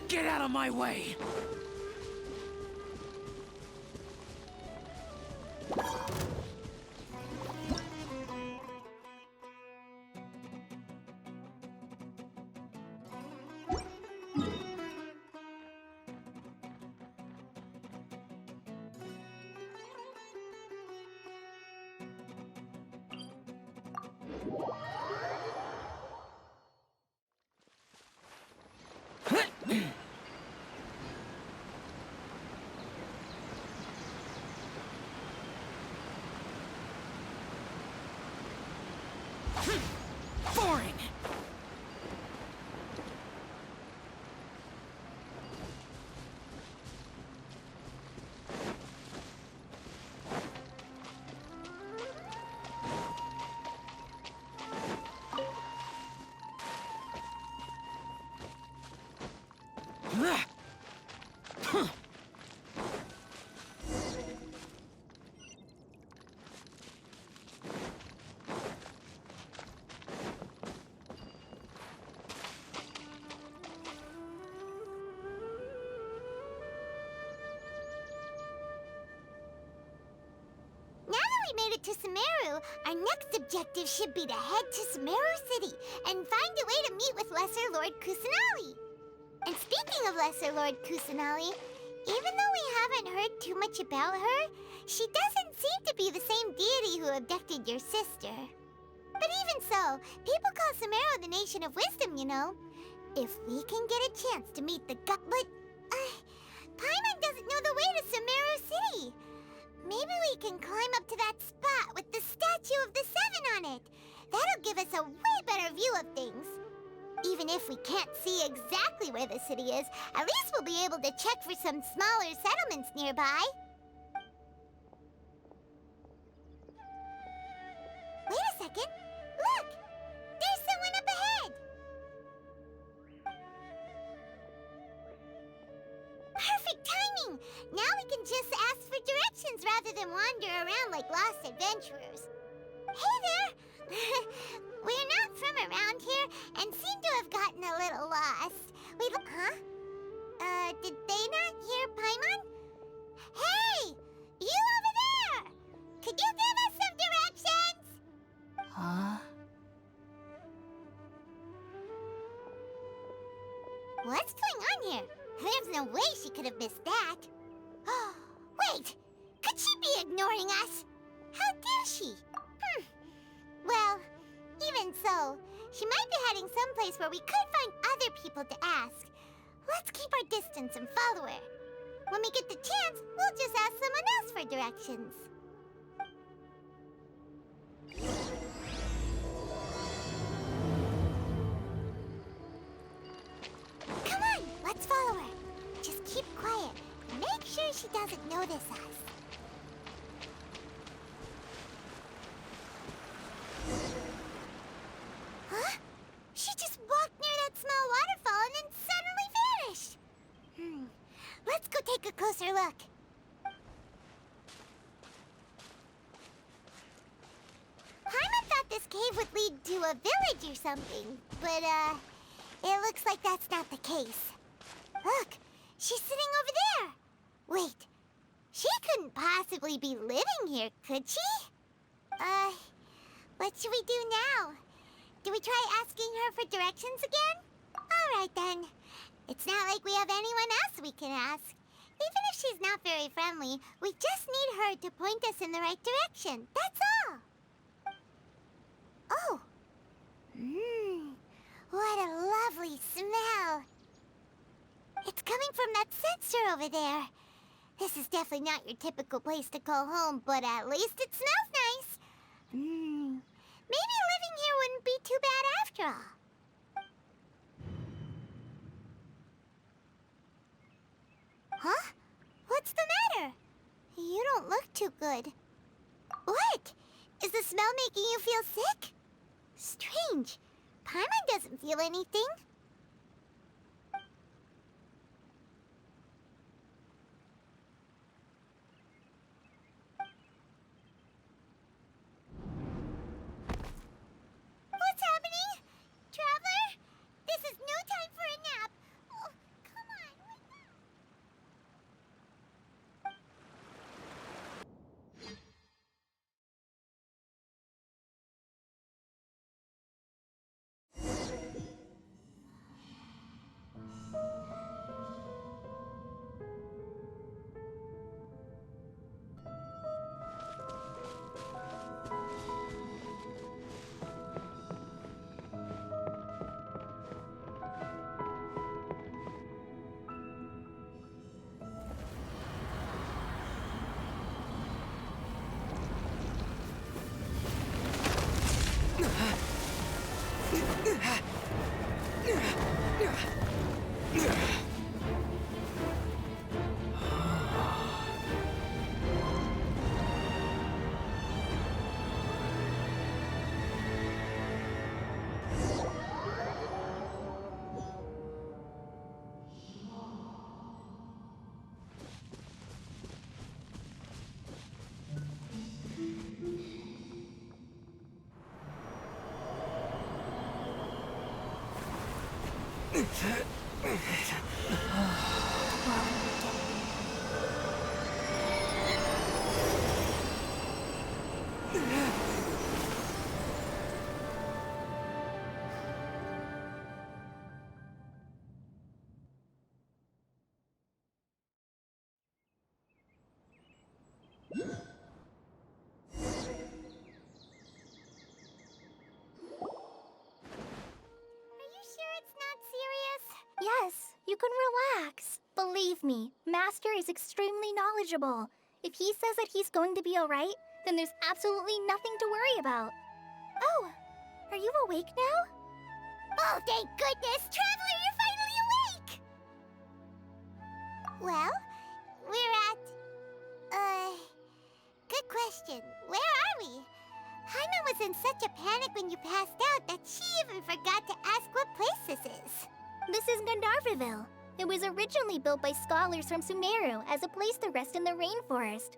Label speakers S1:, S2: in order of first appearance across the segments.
S1: Get out of my way! Boring!
S2: To Sumeru, our next objective should be to head to Sumeru City and find a way to meet with Lesser Lord Kusanali. And speaking of Lesser Lord Kusanali, even though we haven't heard too much about her, she doesn't seem to be the same deity who abducted your sister. But even so, people call Sumeru the Nation of Wisdom, you know. If we can get a chance to meet the god... But, Paimon doesn't know the way to Sumeru City. Maybe we can climb up to that spot with the statue of the Seven on it. That'll give us a way better view of things. Even if we can't see exactly where the city is, at least we'll be able to check for some smaller settlements nearby. Wait a second. Look! There's someone up ahead! Perfect timing! Now we can just ask for directions rather than wander around like lost adventurers. Hey there! We're not from around here and seem to have gotten a little lost. Huh? Did they not hear Paimon? Hey! You over there! Could you give us some directions?
S1: Huh?
S2: What's going on here? There's no way she could have missed that. Wait! Could she be ignoring us? How dare she? Well, even so, she might be heading someplace where we could find other people to ask. Let's keep our distance and follow her. When we get the chance, we'll just ask someone else for directions. Come on, let's follow her. Just keep quiet. Make sure she doesn't notice us. Huh? She just walked near that small waterfall and then suddenly vanished. Let's go take a closer look. Paimon thought this cave would lead to a village or something, but, it looks like that's not the case. Look, she's sitting over there. Wait, she couldn't possibly be living here, could she? What should we do now? Do we try asking her for directions again? Alright then. It's not like we have anyone else we can ask. Even if she's not very friendly, we just need her to point us in the right direction. That's all. Oh. What a lovely smell. It's coming from that sensor over there. This is definitely not your typical place to call home, but at least it smells nice. Maybe living here wouldn't be too bad after all. Huh? What's the matter? You don't look too good. What? Is the smell making you feel sick? Strange. Paimon doesn't feel anything. What's happening? Traveler? This is no time for a nap. Oh, come on, wake up.
S3: Yes, you can relax. Believe me, Master is extremely knowledgeable. If he says that he's going to be alright, then there's absolutely nothing to worry about. Oh, are you awake now?
S2: Oh, thank goodness! Traveler, you're finally awake! Well, we're at... Good question. Where are we? Paimon was in such a panic when you passed out that she even forgot to ask what place this is.
S3: This is Gandharvaville. It was originally built by scholars from Sumeru as a place to rest in the rainforest.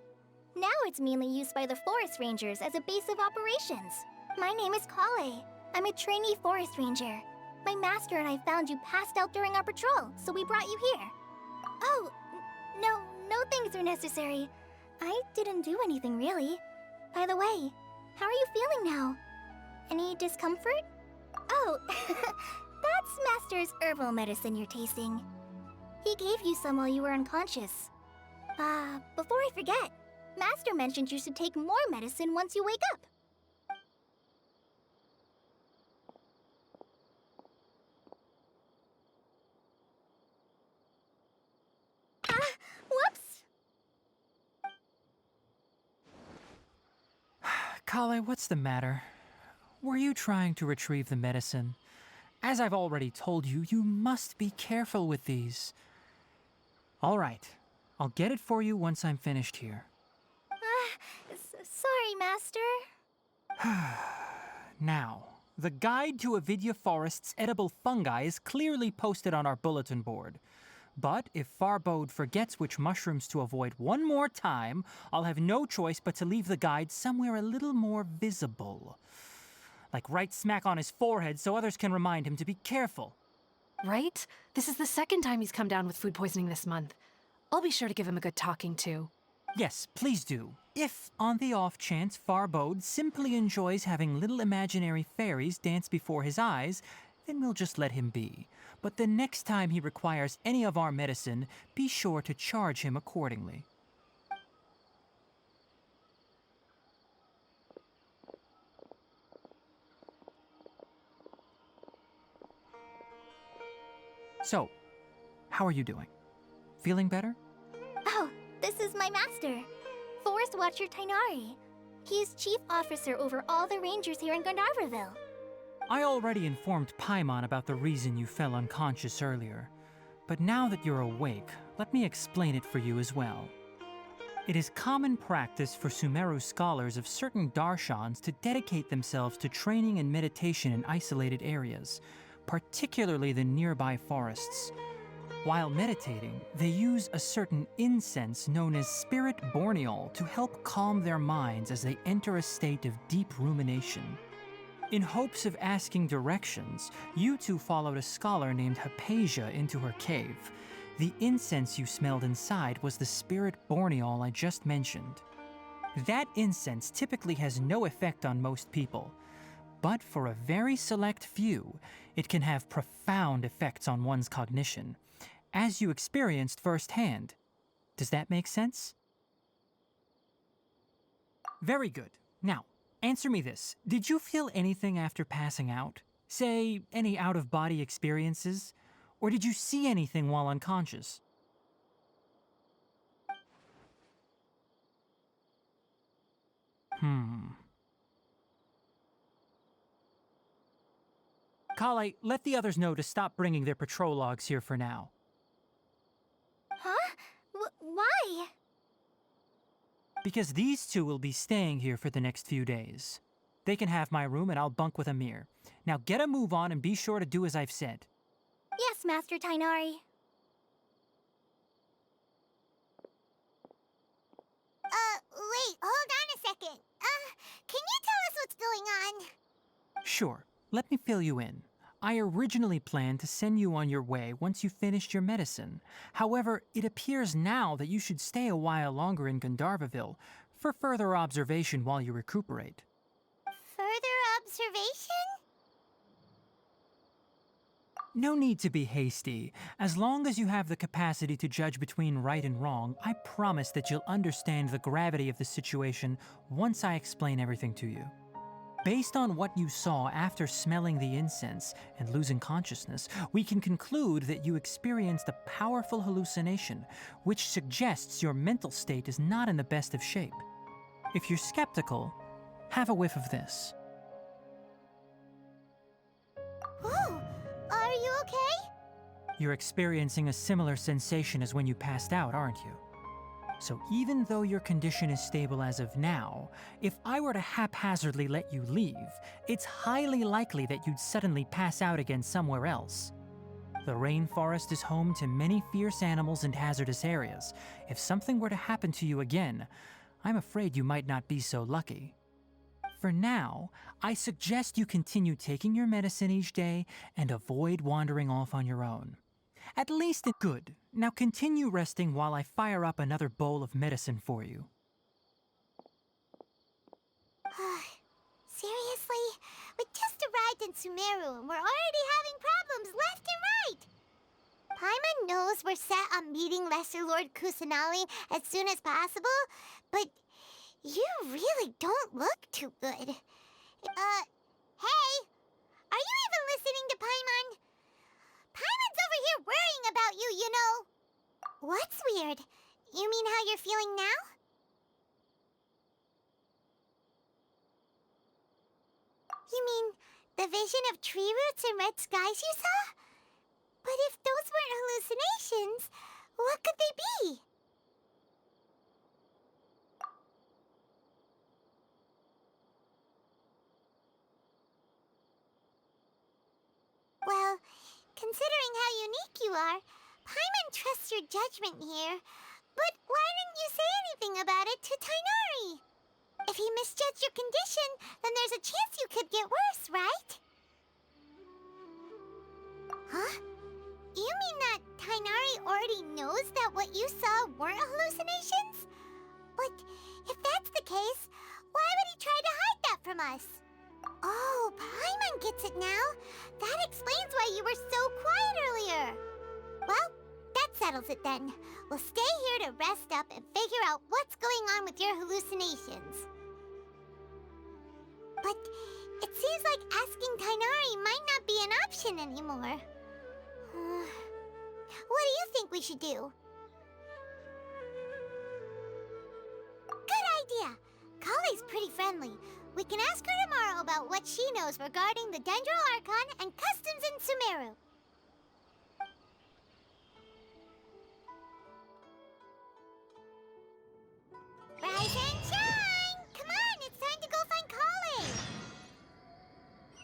S3: Now it's mainly used by the forest rangers as a base of operations. My name is Kale. I'm a trainee forest ranger. My master and I found you passed out during our patrol, so we brought you here. Oh, no things are necessary. I didn't do anything really. By the way, how are you feeling now? Any discomfort? Oh, that's Master's herbal medicine you're tasting. He gave you some while you were unconscious. Before I forget, Master mentioned you should take more medicine once you wake up. Whoops!
S4: Kale, what's the matter? Were you trying to retrieve the medicine? As I've already told you, you must be careful with these. All right, I'll get it for you once I'm finished here.
S3: Sorry, Master.
S4: Now, the guide to Avidya Forest's edible fungi is clearly posted on our bulletin board. But if Farbode forgets which mushrooms to avoid one more time, I'll have no choice but to leave the guide somewhere a little more visible. Like right smack on his forehead so others can remind him to be careful.
S5: Right? This is the second time he's come down with food poisoning this month. I'll be sure to give him a good talking to.
S4: Yes, please do. If, on the off chance, Farbode simply enjoys having little imaginary fairies dance before his eyes, then we'll just let him be. But the next time he requires any of our medicine, be sure to charge him accordingly. So, how are you doing? Feeling better?
S3: Oh, this is my master, Forest Watcher Tainari. He's chief officer over all the rangers here in Gandharvaville.
S4: I already informed Paimon about the reason you fell unconscious earlier. But now that you're awake, let me explain it for you as well. It is common practice for Sumeru scholars of certain darshans to dedicate themselves to training and meditation in isolated areas, particularly the nearby forests. While meditating, they use a certain incense known as spirit borneol to help calm their minds as they enter a state of deep rumination. In hopes of asking directions, you two followed a scholar named Hypatia into her cave. The incense you smelled inside was the spirit borneol I just mentioned. That incense typically has no effect on most people, but for a very select few, it can have profound effects on one's cognition, as you experienced firsthand. Does that make sense? Very good. Now, answer me this. Did you feel anything after passing out? Say, any out-of-body experiences? Or did you see anything while unconscious? Kale, let the others know to stop bringing their patrol logs here for now.
S3: Huh? Why?
S4: Because these two will be staying here for the next few days. They can have my room and I'll bunk with Amir. Now get a move on and be sure to do as I've said.
S3: Yes, Master Tainari.
S2: Wait, hold on a second. Can you tell us what's going on?
S4: Sure, let me fill you in. I originally planned to send you on your way once you finished your medicine. However, it appears now that you should stay a while longer in Gandharvaville for further observation while you recuperate.
S2: Further observation?
S4: No need to be hasty. As long as you have the capacity to judge between right and wrong, I promise that you'll understand the gravity of the situation once I explain everything to you. Based on what you saw after smelling the incense and losing consciousness, we can conclude that you experienced a powerful hallucination, which suggests your mental state is not in the best of shape. If you're skeptical, have a whiff of this.
S2: Whoa, are you okay?
S4: You're experiencing a similar sensation as when you passed out, aren't you? So even though your condition is stable as of now, if I were to haphazardly let you leave, it's highly likely that you'd suddenly pass out again somewhere else. The rainforest is home to many fierce animals and hazardous areas. If something were to happen to you again, I'm afraid you might not be so lucky. For now, I suggest you continue taking your medicine each day and avoid wandering off on your own. At least it's good. Now continue resting while I fire up another bowl of medicine for you.
S2: Seriously? We just arrived in Sumeru and we're already having problems left and right! Paimon knows we're set on meeting Lesser Lord Kusanali as soon as possible, but you really don't look too good. Hey! Are you even listening to Paimon? Paimon's over here worrying about you, you know! What's weird? You mean how you're feeling now? You mean the vision of tree roots and red skies you saw? But if those weren't hallucinations, what could they be? Well, considering how unique you are, Paimon trusts your judgment here. But why didn't you say anything about it to Tainari? If he misjudged your condition, then there's a chance you could get worse, right? Huh? You mean that Tainari already knows that what you saw weren't hallucinations? But if that's the case, why would he try to hide that from us? Oh, Paimon gets it now. That explains why you were so quiet earlier. Well, that settles it then. We'll stay here to rest up and figure out what's going on with your hallucinations. But it seems like asking Tainari might not be an option anymore. What do you think we should do? Good idea! Kali's pretty friendly. We can ask her tomorrow about what she knows regarding the Dendro Archon and customs in Sumeru.